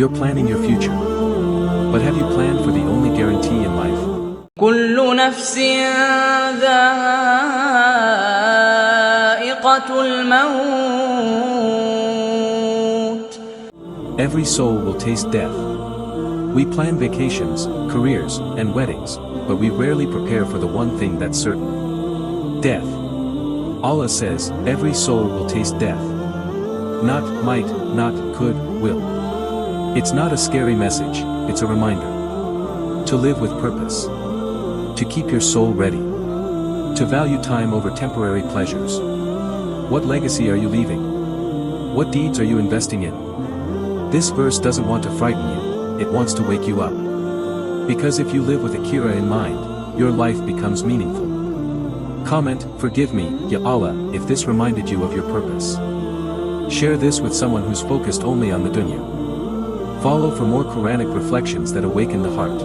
You're planning your future. But have you planned for the only guarantee in life? كل نفس ذائقة الموت. Every soul will taste death. We plan vacations, careers, and weddings, but we rarely prepare for the one thing that's certain. Death. Allah says, every soul will taste death. Not might, not could, will. It's not a scary message, it's a reminder. To live with purpose. To keep your soul ready. To value time over temporary pleasures. What legacy are you leaving? What deeds are you investing in? This verse doesn't want to frighten you, it wants to wake you up. Because if you live with Akira in mind, your life becomes meaningful. Comment, forgive me, Ya Allah, if this reminded you of your purpose. Share this with someone who's focused only on the dunya. Follow for more Quranic reflections that awaken the heart.